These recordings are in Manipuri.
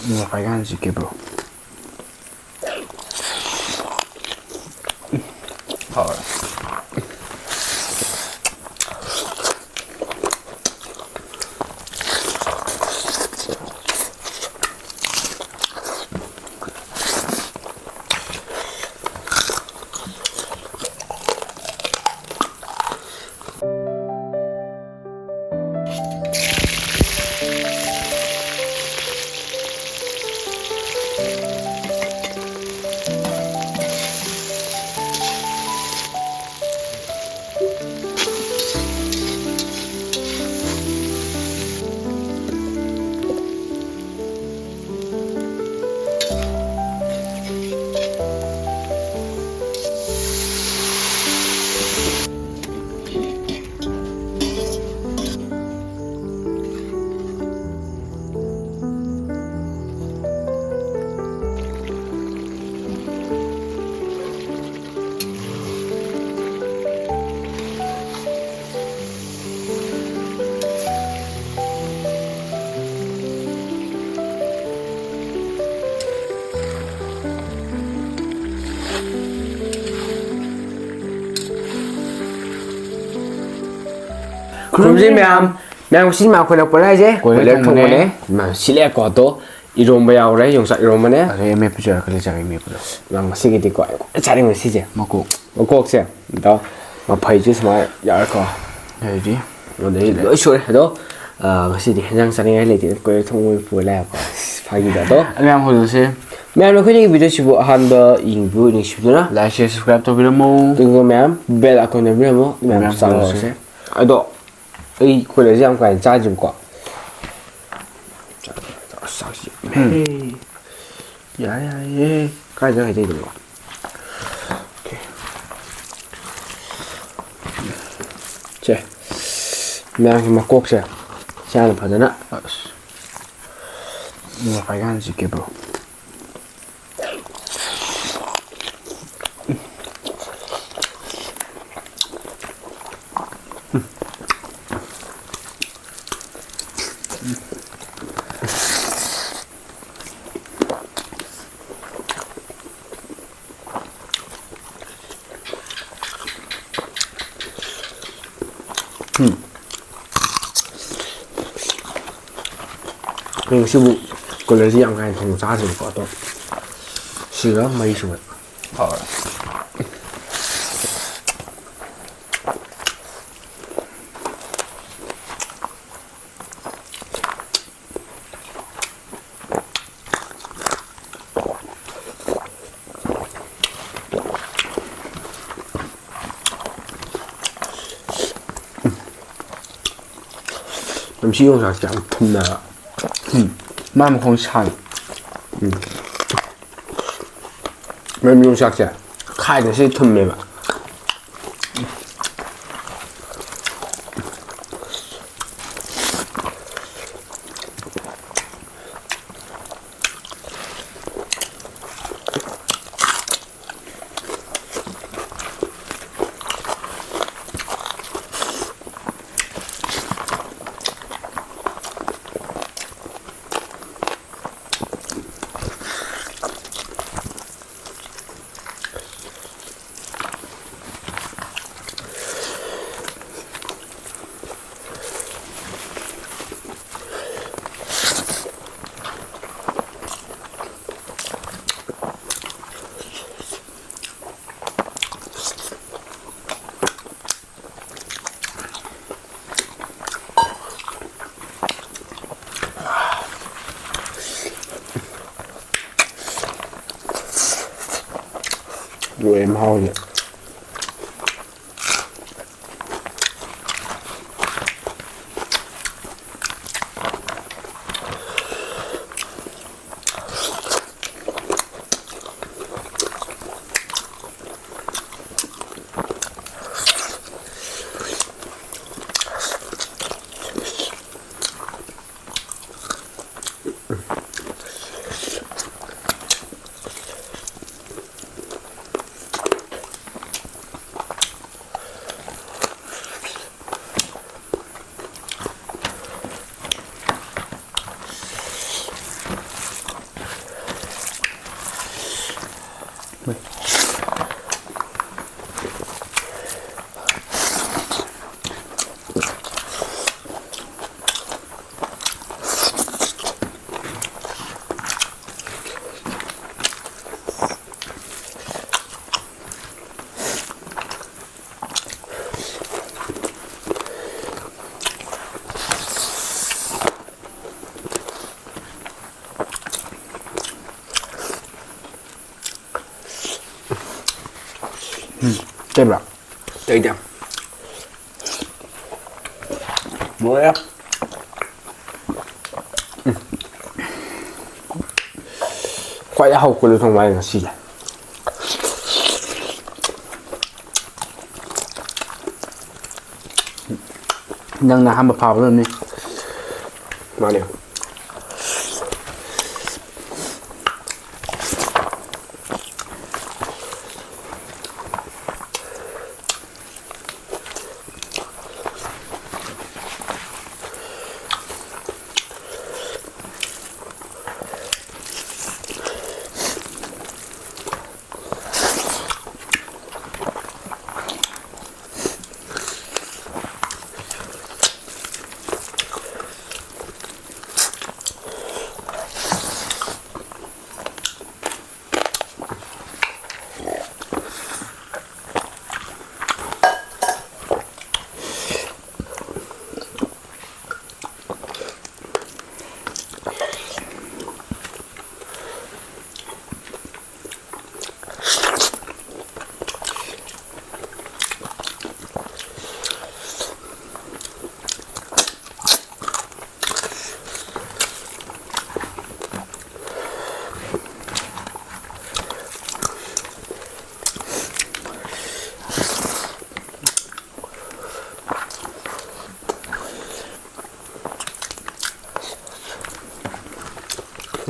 이거 빨간 집게 bro. 그럼 면 시마 콜라 콜라제 콜라 통보네 마 실내 거도 이런 야오래 용사 이런 거네 아래 메프죠. 그래 자기 메프로. 랑 시기디 거 자리 거 시제 먹고 먹고세 더 파이지 스마 야거 해야지. 오늘 러쇼래 도 시디 해장 사링 할래디 콜라 통보 보라 거 파기다도 안녕 호도세. 면 그냥 비디오 시부 한번 인부 닉시브나 라이크 쉐어 서브스크라이브 도비르모. 그거 벨 아콘에 비르모 면 사로세 아도 이 콜라지 안 관짜 좀 거. 자, 사시. 야야예. 가자 가자 이거. 오케이. 제. 면 막 꼭세. 샤는 받으나. 이거 빨간 집게 bro. 그 시부 콜라지 안 관통炸좀 거도. 시가 많이 좀. 음식 용사 짱 튼나. 마음 공찬. 면 용사 짱. 开的是튼매吧. Rồi em hôi vậy. 떼브라. 떼이다. 뭐야? khoai hậu của lưu thông này là gì? ꯅꯪꯅ ꯑꯍꯥꯟꯕ ꯐꯥꯕꯗꯨꯅꯤ. Mane.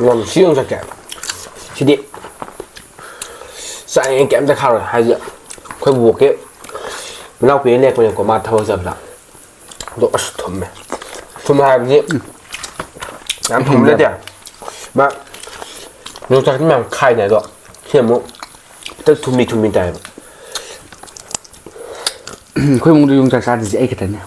Ngon siêu ra kẹm chỉ đi sai kẹm ra khao rồi hay gì khơi buộc cái lau cái này của mặt thâu dập lại độ thấm này thấm hai cái gì làm thấm lên đấy mà nếu ta cái mảng khai này rồi thì mà tất thùng mì tài khơi mông dùng chả sao thì dễ cái thế này.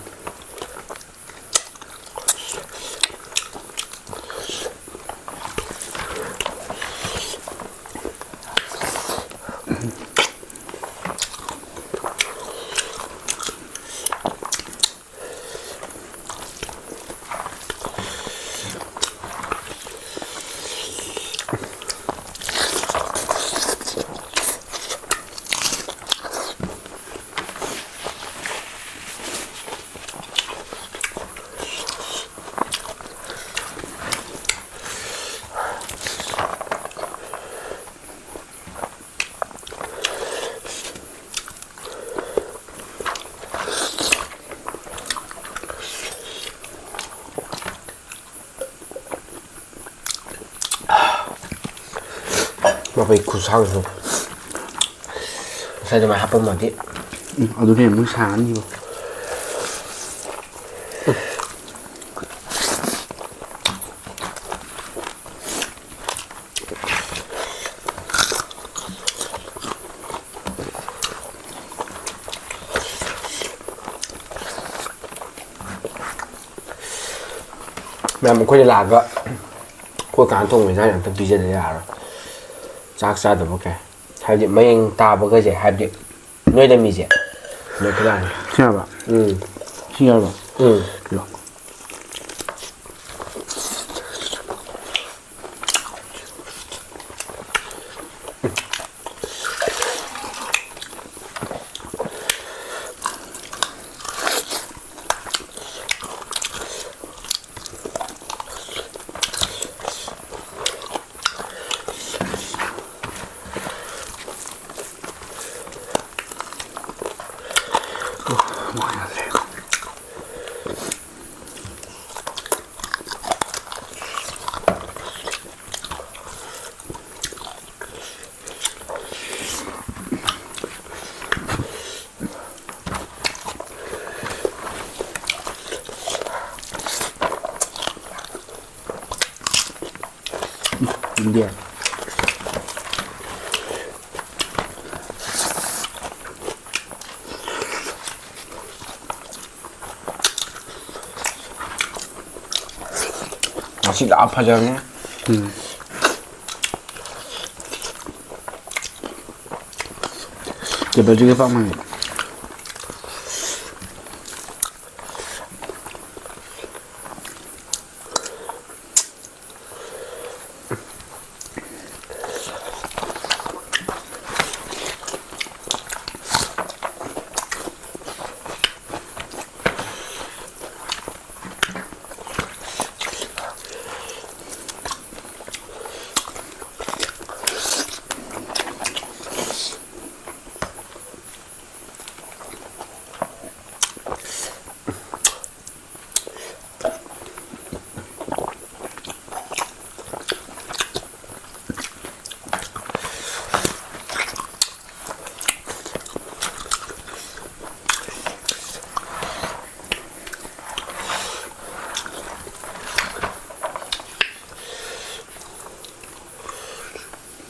mà phải 구상을 좀 살짝 한 번만 돼. 어두네 뭐 사는 이거. mẹ mình có đi làm vậy cô cán thùng mình ra làm tập bây giờ rồi chắc sao được ok hai điểm mấy anh ta bao cái gì hai điểm nơi đây mình gì nơi cái này 신기하다. 신기하다. 이거. 많이 하세요. 인디아. 맛이 나빠졌네. 개발지게 빵만.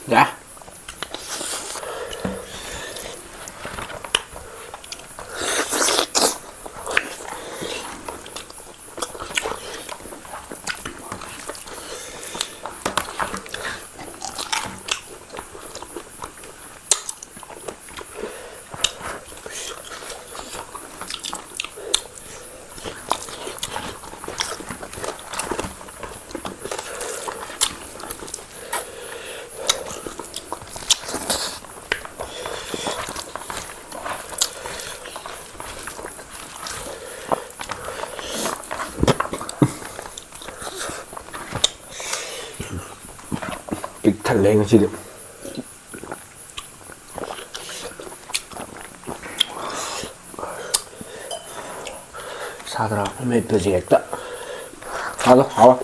자. 빅탈랭 지금 사더라 맵혀지겠다. 가도 가와.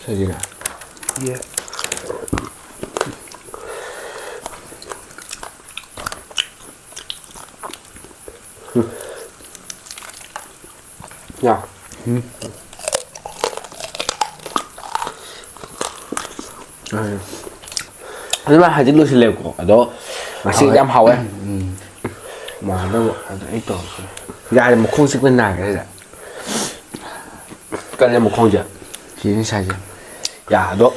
세진아. 예. 야. 하지만 하진 놓으실래고. 너 맛이 얌 하워. mà nó ít tuổi ra là một con sức bên này cái này cần là một con chưa chỉ đến sai chưa dạ đó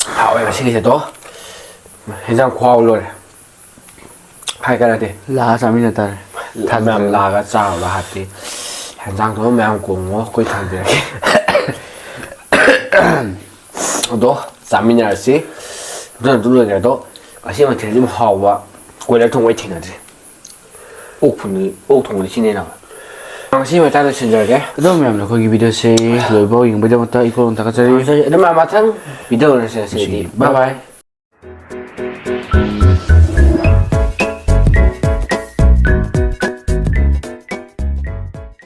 hảo em xin cái đó hình dạng khoa luôn này hai cái này thì là sao mình ta thằng mềm là cái sao là hạt thì hình dạng đó mềm của nó quay thằng gì đó sao mình là gì rất là cái đó ở xem mà thấy좀好啊过来同我听了这옥 통을 지내나 당신이 따로 친절하게 그러면 거기 비디오시 로이버 잉 비디오 부터 이거는 다 같이 그러면 마찬 비디오를 해야지 바이바이